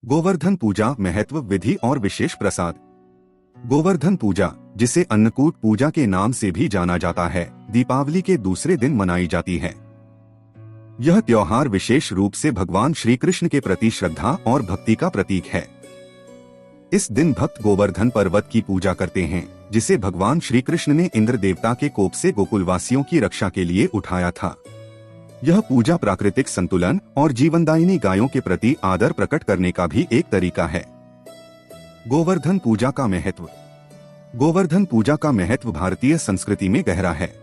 गोवर्धन पूजा महत्व, विधि और विशेष प्रसाद। गोवर्धन पूजा, जिसे अन्नकूट पूजा के नाम से भी जाना जाता है, दीपावली के दूसरे दिन मनाई जाती है। यह त्योहार विशेष रूप से भगवान श्री कृष्ण के प्रति श्रद्धा और भक्ति का प्रतीक है। इस दिन भक्त गोवर्धन पर्वत की पूजा करते हैं, जिसे भगवान श्री कृष्ण ने इंद्र देवता के कोप से गोकुलवासियों की रक्षा के लिए उठाया था। यह पूजा प्राकृतिक संतुलन और जीवनदायिनी गायों के प्रति आदर प्रकट करने का भी एक तरीका है। गोवर्धन पूजा का महत्व। गोवर्धन पूजा का महत्व भारतीय संस्कृति में गहरा है।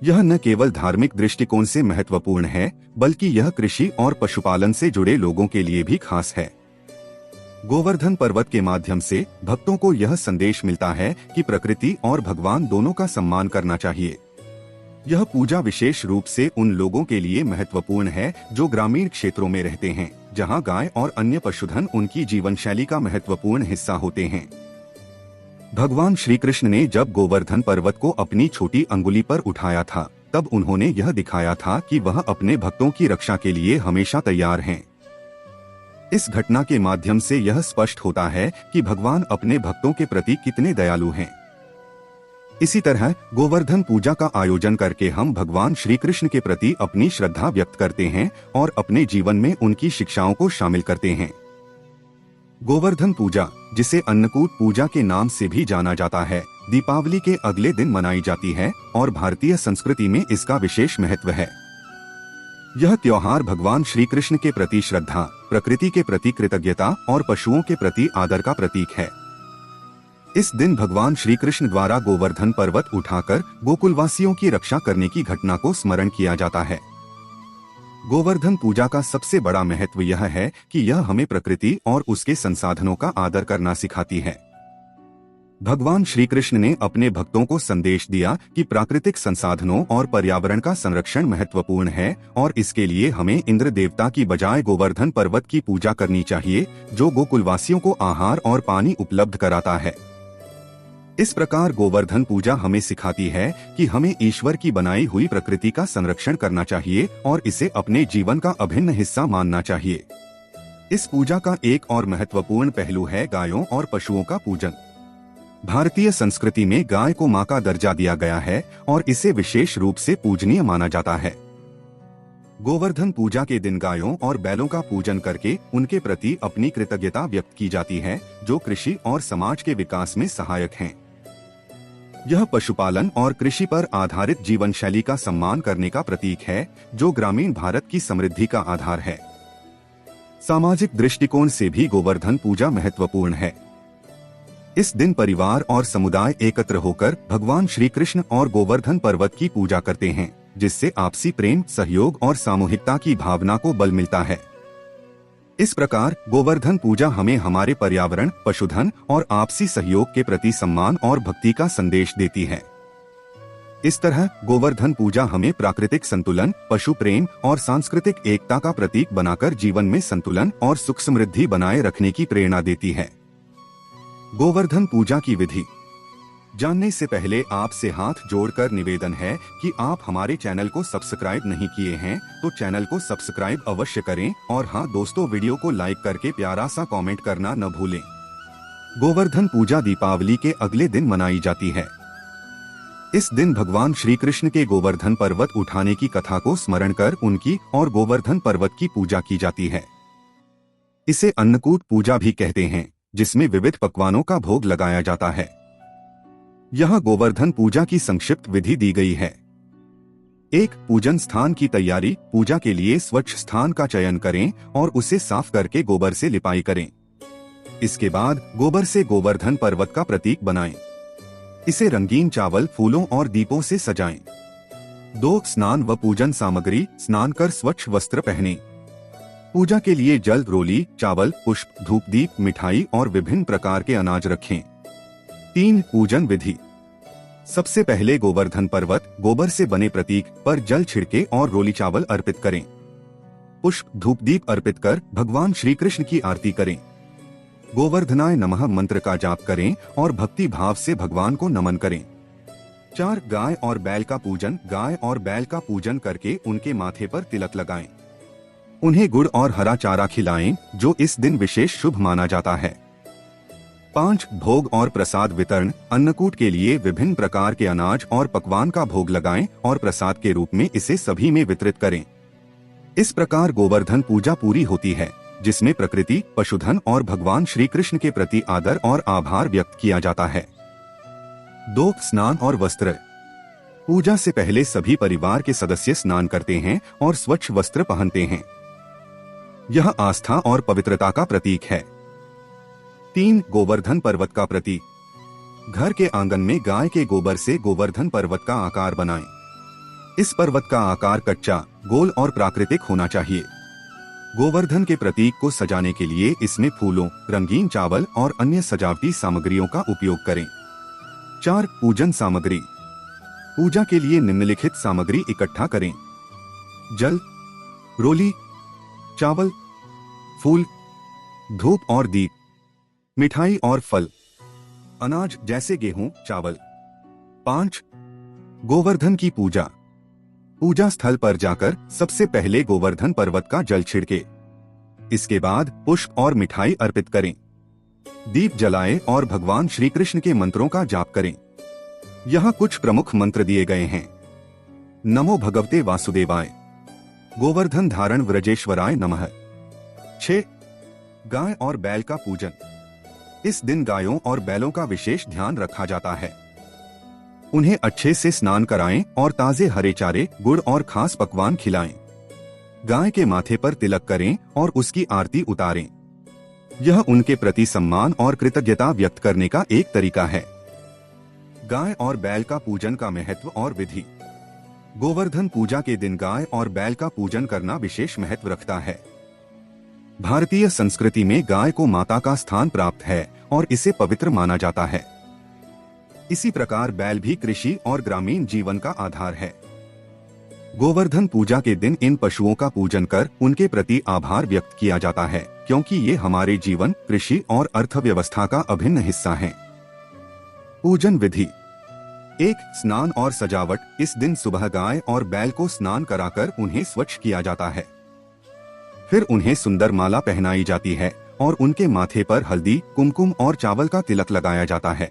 यह न केवल धार्मिक दृष्टिकोण से महत्वपूर्ण है, बल्कि यह कृषि और पशुपालन से जुड़े लोगों के लिए भी खास है। गोवर्धन पर्वत के माध्यम से भक्तों को यह संदेश मिलता है कि प्रकृति और भगवान दोनों का सम्मान करना चाहिए। यह पूजा विशेष रूप से उन लोगों के लिए महत्वपूर्ण है जो ग्रामीण क्षेत्रों में रहते हैं, जहां गाय और अन्य पशुधन उनकी जीवन शैली का महत्वपूर्ण हिस्सा होते हैं। भगवान श्री कृष्ण ने जब गोवर्धन पर्वत को अपनी छोटी अंगुली पर उठाया था, तब उन्होंने यह दिखाया था कि वह अपने भक्तों की रक्षा के लिए हमेशा तैयार हैं। इस घटना के माध्यम से यह स्पष्ट होता है कि भगवान अपने भक्तों के प्रति कितने दयालु हैं। इसी तरह गोवर्धन पूजा का आयोजन करके हम भगवान श्री कृष्ण के प्रति अपनी श्रद्धा व्यक्त करते हैं और अपने जीवन में उनकी शिक्षाओं को शामिल करते हैं। गोवर्धन पूजा, जिसे अन्नकूट पूजा के नाम से भी जाना जाता है, दीपावली के अगले दिन मनाई जाती है और भारतीय संस्कृति में इसका विशेष महत्व है। यह त्योहार भगवान श्री कृष्ण के प्रति श्रद्धा, प्रकृति के प्रति कृतज्ञता और पशुओं के प्रति आदर का प्रतीक है। इस दिन भगवान श्री कृष्ण द्वारा गोवर्धन पर्वत उठाकर गोकुलवासियों की रक्षा करने की घटना को स्मरण किया जाता है। गोवर्धन पूजा का सबसे बड़ा महत्व यह है कि यह हमें प्रकृति और उसके संसाधनों का आदर करना सिखाती है। भगवान श्री कृष्ण ने अपने भक्तों को संदेश दिया कि प्राकृतिक संसाधनों और पर्यावरण का संरक्षण महत्वपूर्ण है और इसके लिए हमें इंद्र देवता की बजाय गोवर्धन पर्वत की पूजा करनी चाहिए, जो गोकुलवासियों को आहार और पानी उपलब्ध कराता है। इस प्रकार गोवर्धन पूजा हमें सिखाती है कि हमें ईश्वर की बनाई हुई प्रकृति का संरक्षण करना चाहिए और इसे अपने जीवन का अभिन्न हिस्सा मानना चाहिए। इस पूजा का एक और महत्वपूर्ण पहलू है गायों और पशुओं का पूजन। भारतीय संस्कृति में गाय को मां का दर्जा दिया गया है और इसे विशेष रूप से पूजनीय माना जाता है। गोवर्धन पूजा के दिन गायों और बैलों का पूजन करके उनके प्रति अपनी कृतज्ञता व्यक्त की जाती है, जो कृषि और समाज के विकास में सहायक हैं। यह पशुपालन और कृषि पर आधारित जीवन शैली का सम्मान करने का प्रतीक है, जो ग्रामीण भारत की समृद्धि का आधार है। सामाजिक दृष्टिकोण से भी गोवर्धन पूजा महत्वपूर्ण है। इस दिन परिवार और समुदाय एकत्र होकर भगवान श्री कृष्ण और गोवर्धन पर्वत की पूजा करते हैं, जिससे आपसी प्रेम, सहयोग और सामूहिकता की भावना को बल मिलता है। इस प्रकार गोवर्धन पूजा हमें हमारे पर्यावरण, पशुधन और आपसी सहयोग के प्रति सम्मान और भक्ति का संदेश देती है। इस तरह गोवर्धन पूजा हमें प्राकृतिक संतुलन, पशु प्रेम और सांस्कृतिक एकता का प्रतीक बनाकर जीवन में संतुलन और सुख समृद्धि बनाए रखने की प्रेरणा देती है। गोवर्धन पूजा की विधि जानने से पहले आपसे हाथ जोड़कर निवेदन है कि आप हमारे चैनल को सब्सक्राइब नहीं किए हैं तो चैनल को सब्सक्राइब अवश्य करें और हाँ दोस्तों, वीडियो को लाइक करके प्यारा सा कमेंट करना न भूलें। गोवर्धन पूजा दीपावली के अगले दिन मनाई जाती है। इस दिन भगवान श्री कृष्ण के गोवर्धन पर्वत उठाने की कथा को स्मरण कर उनकी और गोवर्धन पर्वत की पूजा की जाती है। इसे अन्नकूट पूजा भी कहते हैं, जिसमें विविध पकवानों का भोग लगाया जाता है। यहाँ गोवर्धन पूजा की संक्षिप्त विधि दी गई है। 1. पूजन स्थान की तैयारी। पूजा के लिए स्वच्छ स्थान का चयन करें और उसे साफ करके गोबर से लिपाई करें। इसके बाद गोबर से गोवर्धन पर्वत का प्रतीक बनाएं। इसे रंगीन चावल, फूलों और दीपों से सजाएं। 2. स्नान व पूजन सामग्री। स्नान कर स्वच्छ वस्त्र पहनें। पूजा के लिए जल, रोली, चावल, पुष्प, धूप दीप, मिठाई और विभिन्न प्रकार के अनाज रखें। 3. पूजन विधि। सबसे पहले गोवर्धन पर्वत, गोबर से बने प्रतीक पर जल छिड़के और रोली चावल अर्पित करें। पुष्प, धूप दीप अर्पित कर भगवान श्री कृष्ण की आरती करें। गोवर्धनाय नमः मंत्र का जाप करें और भक्ति भाव से भगवान को नमन करें। 4. गाय और बैल का पूजन। गाय और बैल का पूजन करके उनके माथे पर तिलक लगाएं। उन्हें गुड़ और हरा चारा खिलाएं, जो इस दिन विशेष शुभ माना जाता है। 5. भोग और प्रसाद वितरण। अन्नकूट के लिए विभिन्न प्रकार के अनाज और पकवान का भोग लगाएं और प्रसाद के रूप में इसे सभी में वितरित करें। इस प्रकार गोवर्धन पूजा पूरी होती है, जिसमें प्रकृति, पशुधन और भगवान श्री कृष्ण के प्रति आदर और आभार व्यक्त किया जाता है। 2. स्नान और वस्त्र। पूजा से पहले सभी परिवार के सदस्य स्नान करते हैं और स्वच्छ वस्त्र पहनते हैं। यह आस्था और पवित्रता का प्रतीक है। 3. गोवर्धन पर्वत का प्रतीक। घर के आंगन में गाय के गोबर से गोवर्धन पर्वत का आकार बनाएं। इस पर्वत का आकार कच्चा, गोल और प्राकृतिक होना चाहिए। गोवर्धन के प्रतीक को सजाने के लिए इसमें फूलों, रंगीन चावल और अन्य सजावटी सामग्रियों का उपयोग करें। 4. पूजन सामग्री। पूजा के लिए निम्नलिखित सामग्री इकट्ठा करें: जल, रोली, चावल, फूल, धूप और दीप, मिठाई और फल, अनाज जैसे गेहूं, चावल। 5. गोवर्धन की पूजा। पूजा स्थल पर जाकर सबसे पहले गोवर्धन पर्वत का जल छिड़के। इसके बाद पुष्प और मिठाई अर्पित करें। दीप जलाएं और भगवान श्री कृष्ण के मंत्रों का जाप करें। यहाँ कुछ प्रमुख मंत्र दिए गए हैं: नमो भगवते वासुदेवाय, गोवर्धन धारण व्रजेश्वराय नमः। 6. गाय और बैल का पूजन। इस दिन गायों और बैलों का विशेष ध्यान रखा जाता है। उन्हें अच्छे से स्नान कराएं और ताजे हरे चारे, गुड़ और खास पकवान खिलाएं। गाय के माथे पर तिलक करें और उसकी आरती उतारें। यह उनके प्रति सम्मान और कृतज्ञता व्यक्त करने का एक तरीका है। गाय और बैल का पूजन का महत्व और विधि। गोवर्धन पूजा के दिन गाय और बैल का पूजन करना विशेष महत्व रखता है। भारतीय संस्कृति में गाय को माता का स्थान प्राप्त है और इसे पवित्र माना जाता है। इसी प्रकार बैल भी कृषि और ग्रामीण जीवन का आधार है। गोवर्धन पूजा के दिन इन पशुओं का पूजन कर उनके प्रति आभार व्यक्त किया जाता है, क्योंकि ये हमारे जीवन, कृषि और अर्थव्यवस्था का अभिन्न हिस्सा हैं। पूजन विधि। 1. स्नान और सजावट। इस दिन सुबह गाय और बैल को स्नान कराकर उन्हें स्वच्छ किया जाता है। फिर उन्हें सुंदर माला पहनाई जाती है और उनके माथे पर हल्दी, कुमकुम और चावल का तिलक लगाया जाता है।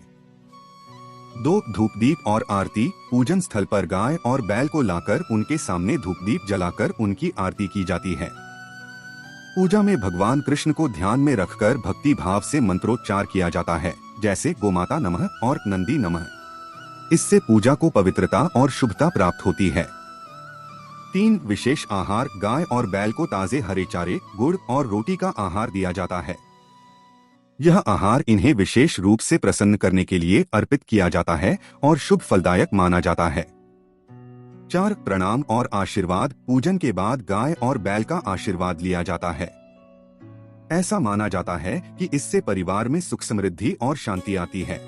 2. धूप दीप और आरती। पूजन स्थल पर गाय और बैल को लाकर उनके सामने धूप दीप जलाकर उनकी आरती की जाती है। पूजा में भगवान कृष्ण को ध्यान में रखकर भक्ति भाव से मंत्रोच्चार किया जाता है, जैसे गोमाता नमः और नंदी नमः। इससे पूजा को पवित्रता और शुभता प्राप्त होती है। 3. विशेष आहार। गाय और बैल को ताजे हरे चारे, गुड़ और रोटी का आहार दिया जाता है। यह आहार इन्हें विशेष रूप से प्रसन्न करने के लिए अर्पित किया जाता है और शुभ फलदायक माना जाता है। 4. प्रणाम और आशीर्वाद। पूजन के बाद गाय और बैल का आशीर्वाद लिया जाता है। ऐसा माना जाता है कि इससे परिवार में सुख समृद्धि और शांति आती है।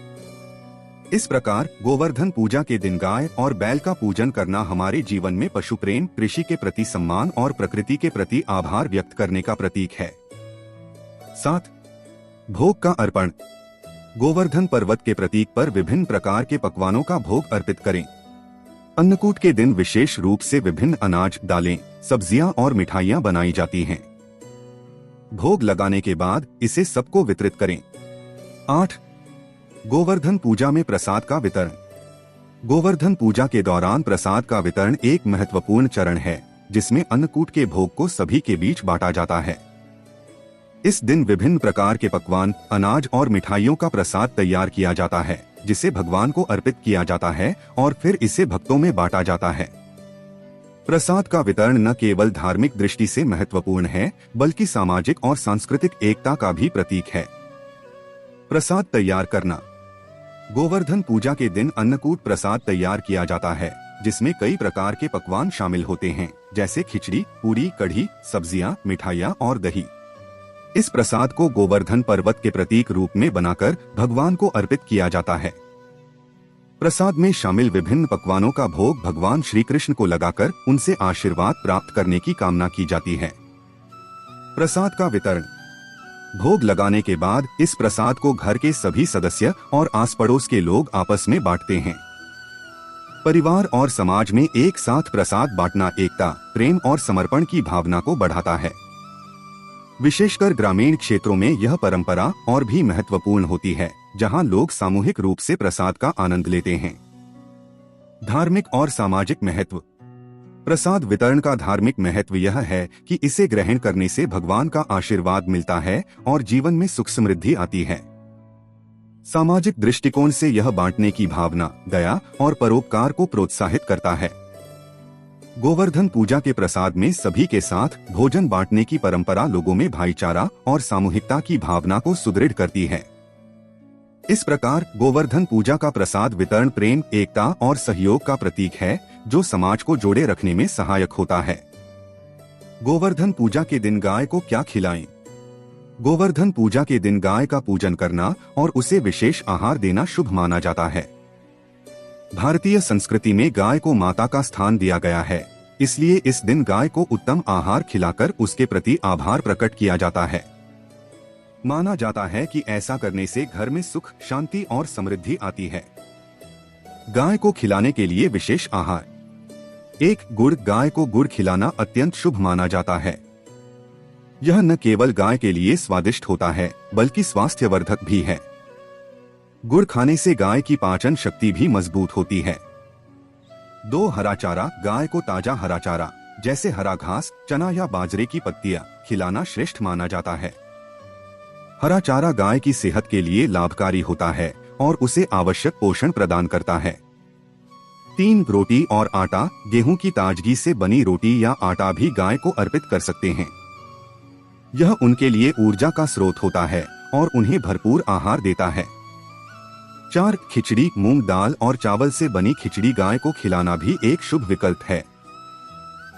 इस प्रकार गोवर्धन पूजा के दिन गाय और बैल का पूजन करना हमारे जीवन में पशु प्रेम, कृषि के प्रति सम्मान और प्रकृति के प्रति आभार व्यक्त करने का प्रतीक है। 7. भोग का अर्पण। गोवर्धन पर्वत के प्रतीक पर विभिन्न प्रकार के पकवानों का भोग अर्पित करें। अन्नकूट के दिन विशेष रूप से विभिन्न अनाज, दालें, सब्जियां और मिठाइयां बनाई जाती हैं। भोग लगाने के बाद इसे सबको वितरित करें। 8. गोवर्धन पूजा में प्रसाद का वितरण। गोवर्धन पूजा के दौरान प्रसाद का वितरण एक महत्वपूर्ण चरण है, जिसमें अन्नकूट के भोग को सभी के बीच बांटा जाता है। इस दिन विभिन्न प्रकार के पकवान, अनाज और मिठाइयों का प्रसाद तैयार किया जाता है, जिसे भगवान को अर्पित किया जाता है और फिर इसे भक्तों में बांटा जाता है। प्रसाद का वितरण न केवल धार्मिक दृष्टि से महत्वपूर्ण है, बल्कि सामाजिक और सांस्कृतिक एकता का भी प्रतीक है। प्रसाद तैयार करना। गोवर्धन पूजा के दिन अन्नकूट प्रसाद तैयार किया जाता है, जिसमें कई प्रकार के पकवान शामिल होते हैं, जैसे खिचड़ी, पूरी, कढ़ी, सब्जियां, मिठाइयां और दही। इस प्रसाद को गोवर्धन पर्वत के प्रतीक रूप में बनाकर भगवान को अर्पित किया जाता है। प्रसाद में शामिल विभिन्न पकवानों का भोग भगवान श्री कृष्ण को लगाकर उनसे आशीर्वाद प्राप्त करने की कामना की जाती है। प्रसाद का वितरण। भोग लगाने के बाद इस प्रसाद को घर के सभी सदस्य और आस पड़ोस के लोग आपस में बांटते हैं। परिवार और समाज में एक साथ प्रसाद बांटना एकता, प्रेम और समर्पण की भावना को बढ़ाता है। विशेषकर ग्रामीण क्षेत्रों में यह परंपरा और भी महत्वपूर्ण होती है, जहां लोग सामूहिक रूप से प्रसाद का आनंद लेते हैं। धार्मिक और सामाजिक महत्व। प्रसाद वितरण का धार्मिक महत्व यह है कि इसे ग्रहण करने से भगवान का आशीर्वाद मिलता है और जीवन में सुख समृद्धि आती है। सामाजिक दृष्टिकोण से यह बांटने की भावना, दया और परोपकार को प्रोत्साहित करता है। गोवर्धन पूजा के प्रसाद में सभी के साथ भोजन बांटने की परंपरा लोगों में भाईचारा और सामूहिकता की भावना को सुदृढ़ करती है। इस प्रकार गोवर्धन पूजा का प्रसाद वितरण प्रेम, एकता और सहयोग का प्रतीक है, जो समाज को जोड़े रखने में सहायक होता है। गोवर्धन पूजा के दिन गाय को क्या खिलाएं? गोवर्धन पूजा के दिन गाय का पूजन करना और उसे विशेष आहार देना शुभ माना जाता है। भारतीय संस्कृति में गाय को माता का स्थान दिया गया है, इसलिए इस दिन गाय को उत्तम आहार खिलाकर उसके प्रति आभार प्रकट किया जाता है। माना जाता है कि ऐसा करने से घर में सुख, शांति और समृद्धि आती है। गाय को खिलाने के लिए विशेष आहार। 1. गुड़। गाय को गुड़ खिलाना अत्यंत शुभ माना जाता है। यह न केवल गाय के लिए स्वादिष्ट होता है, बल्कि स्वास्थ्यवर्धक भी है। गुड़ खाने से गाय की पाचन शक्ति भी मजबूत होती है। 2. हरा चारा। गाय को ताजा हरा चारा जैसे हरा घास, चना या बाजरे की पत्तियां खिलाना श्रेष्ठ माना जाता है। हरा चारा गाय की सेहत के लिए लाभकारी होता है और उसे आवश्यक पोषण प्रदान करता है। 3. रोटी और आटा। गेहूं की ताजगी से बनी रोटी या आटा भी गाय को अर्पित कर सकते हैं। यह उनके लिए ऊर्जा का स्रोत होता है और उन्हें भरपूर आहार देता है। 4. खिचड़ी। मूंग दाल और चावल से बनी खिचड़ी गाय को खिलाना भी एक शुभ विकल्प है।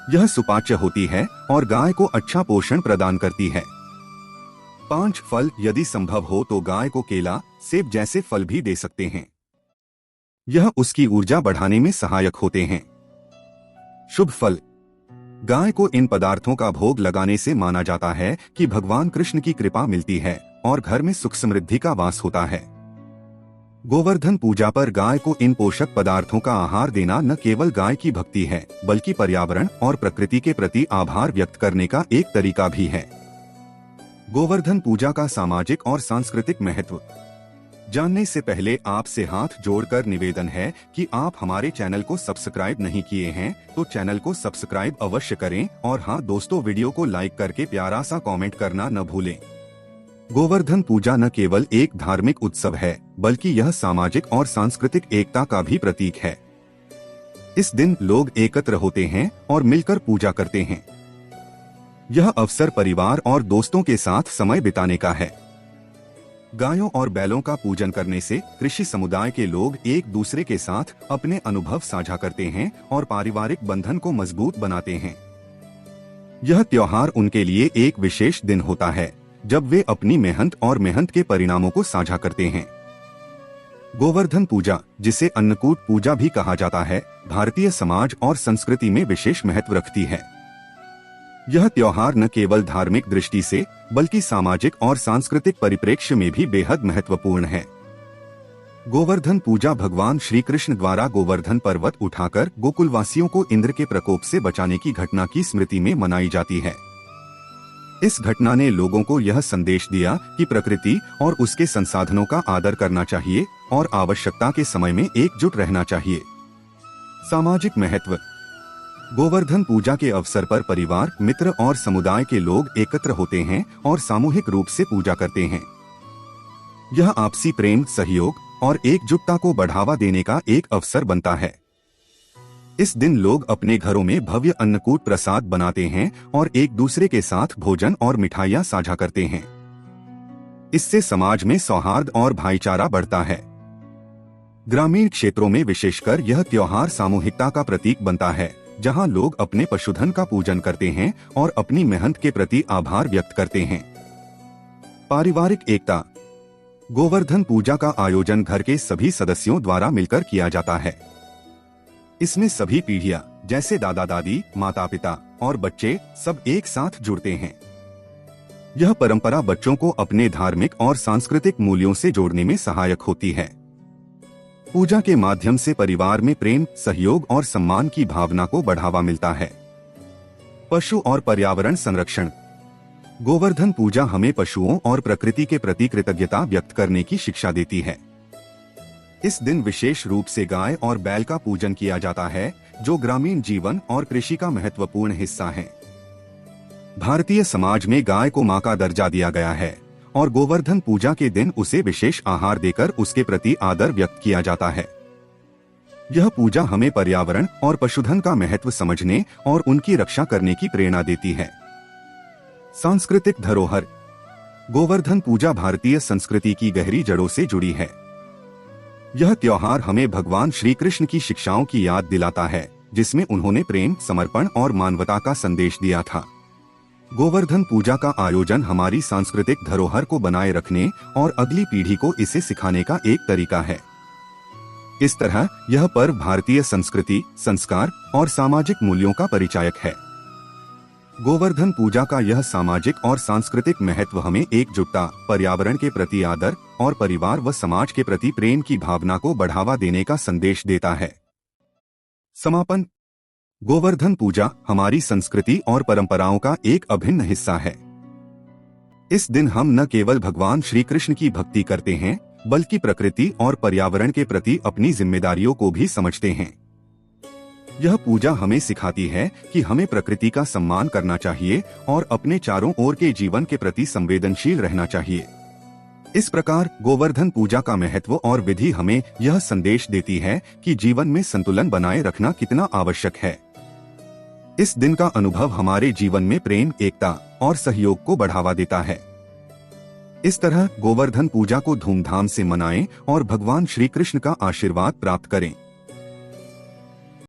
यह सुपाच्य होती है और गाय को अच्छा पोषण प्रदान करती है। 5. फल। यदि संभव हो तो गाय को केला, सेब जैसे फल भी दे सकते हैं। यह उसकी ऊर्जा बढ़ाने में सहायक होते हैं। शुभ फल। गाय को इन पदार्थों का भोग लगाने से माना जाता है कि भगवान कृष्ण की कृपा मिलती है और घर में सुख समृद्धि का वास होता है। गोवर्धन पूजा पर गाय को इन पोषक पदार्थों का आहार देना न केवल गाय की भक्ति है, बल्कि पर्यावरण और प्रकृति के प्रति आभार व्यक्त करने का एक तरीका भी है। गोवर्धन पूजा का सामाजिक और सांस्कृतिक महत्व जानने से पहले आपसे हाथ जोड़कर निवेदन है कि आप हमारे चैनल को सब्सक्राइब नहीं किए हैं तो चैनल को सब्सक्राइब अवश्य करें और हाँ दोस्तों, वीडियो को लाइक करके प्यारा सा कमेंट करना न भूलें। गोवर्धन पूजा न केवल एक धार्मिक उत्सव है, बल्कि यह सामाजिक और सांस्कृतिक एकता का भी प्रतीक है। इस दिन लोग एकत्र होते हैं और मिलकर पूजा करते हैं। यह अवसर परिवार और दोस्तों के साथ समय बिताने का है। गायों और बैलों का पूजन करने से कृषि समुदाय के लोग एक दूसरे के साथ अपने अनुभव साझा करते हैं और पारिवारिक बंधन को मजबूत बनाते हैं। यह त्योहार उनके लिए एक विशेष दिन होता है, जब वे अपनी मेहनत के परिणामों को साझा करते हैं। गोवर्धन पूजा, जिसे अन्नकूट पूजा भी कहा जाता है, भारतीय समाज और संस्कृति में विशेष महत्व रखती है। यह त्योहार न केवल धार्मिक दृष्टि से, बल्कि सामाजिक और सांस्कृतिक परिप्रेक्ष्य में भी बेहद महत्वपूर्ण है। गोवर्धन पूजा भगवान श्री कृष्ण द्वारा गोवर्धन पर्वत उठाकर गोकुलवासियों को इंद्र के प्रकोप से बचाने की घटना की स्मृति में मनाई जाती है। इस घटना ने लोगों को यह संदेश दिया कि प्रकृति और उसके संसाधनों का आदर करना चाहिए और आवश्यकता के समय में एकजुट रहना चाहिए। सामाजिक महत्व। गोवर्धन पूजा के अवसर पर परिवार, मित्र और समुदाय के लोग एकत्र होते हैं और सामूहिक रूप से पूजा करते हैं। यह आपसी प्रेम, सहयोग और एकजुटता को बढ़ावा देने का एक अवसर बनता है। इस दिन लोग अपने घरों में भव्य अन्नकूट प्रसाद बनाते हैं और एक दूसरे के साथ भोजन और मिठाइयाँ साझा करते हैं। इससे समाज में सौहार्द और भाईचारा बढ़ता है। ग्रामीण क्षेत्रों में विशेषकर यह त्योहार सामूहिकता का प्रतीक बनता है, जहां लोग अपने पशुधन का पूजन करते हैं और अपनी मेहनत के प्रति आभार व्यक्त करते हैं। पारिवारिक एकता। गोवर्धन पूजा का आयोजन घर के सभी सदस्यों द्वारा मिलकर किया जाता है। इसमें सभी पीढ़ियां, जैसे दादा दादी, माता पिता और बच्चे, सब एक साथ जुड़ते हैं। यह परंपरा बच्चों को अपने धार्मिक और सांस्कृतिक मूल्यों से जोड़ने में सहायक होती है। पूजा के माध्यम से परिवार में प्रेम, सहयोग और सम्मान की भावना को बढ़ावा मिलता है। पशु और पर्यावरण संरक्षण। गोवर्धन पूजा हमें पशुओं और प्रकृति के प्रति कृतज्ञता व्यक्त करने की शिक्षा देती है। इस दिन विशेष रूप से गाय और बैल का पूजन किया जाता है, जो ग्रामीण जीवन और कृषि का महत्वपूर्ण हिस्सा है। भारतीय समाज में गाय को मां का दर्जा दिया गया है और गोवर्धन पूजा के दिन उसे विशेष आहार देकर उसके प्रति आदर व्यक्त किया जाता है। यह पूजा हमें पर्यावरण और पशुधन का महत्व समझने और उनकी रक्षा करने की प्रेरणा देती है। सांस्कृतिक धरोहर। गोवर्धन पूजा भारतीय संस्कृति की गहरी जड़ों से जुड़ी है। यह त्योहार हमें भगवान श्री कृष्ण की शिक्षाओं की याद दिलाता है, जिसमें उन्होंने प्रेम, समर्पण और मानवता का संदेश दिया था। गोवर्धन पूजा का आयोजन हमारी सांस्कृतिक धरोहर को बनाए रखने और अगली पीढ़ी को इसे सिखाने का एक तरीका है। इस तरह यह पर्व भारतीय संस्कृति, संस्कार और सामाजिक मूल्यों का परिचायक है। गोवर्धन पूजा का यह सामाजिक और सांस्कृतिक महत्व हमें एकजुटता, पर्यावरण के प्रति आदर और परिवार व समाज के प्रति प्रेम की भावना को बढ़ावा देने का संदेश देता है। समापन। गोवर्धन पूजा हमारी संस्कृति और परंपराओं का एक अभिन्न हिस्सा है। इस दिन हम न केवल भगवान श्री कृष्ण की भक्ति करते हैं, बल्कि प्रकृति और पर्यावरण के प्रति अपनी जिम्मेदारियों को भी समझते हैं। यह पूजा हमें सिखाती है कि हमें प्रकृति का सम्मान करना चाहिए और अपने चारों ओर के जीवन के प्रति संवेदनशील रहना चाहिए। इस प्रकार गोवर्धन पूजा का महत्व और विधि हमें यह संदेश देती है कि जीवन में संतुलन बनाए रखना कितना आवश्यक है। इस दिन का अनुभव हमारे जीवन में प्रेम, एकता और सहयोग को बढ़ावा देता है। इस तरह गोवर्धन पूजा को धूमधाम से मनाएं और भगवान श्री कृष्ण का आशीर्वाद प्राप्त करें।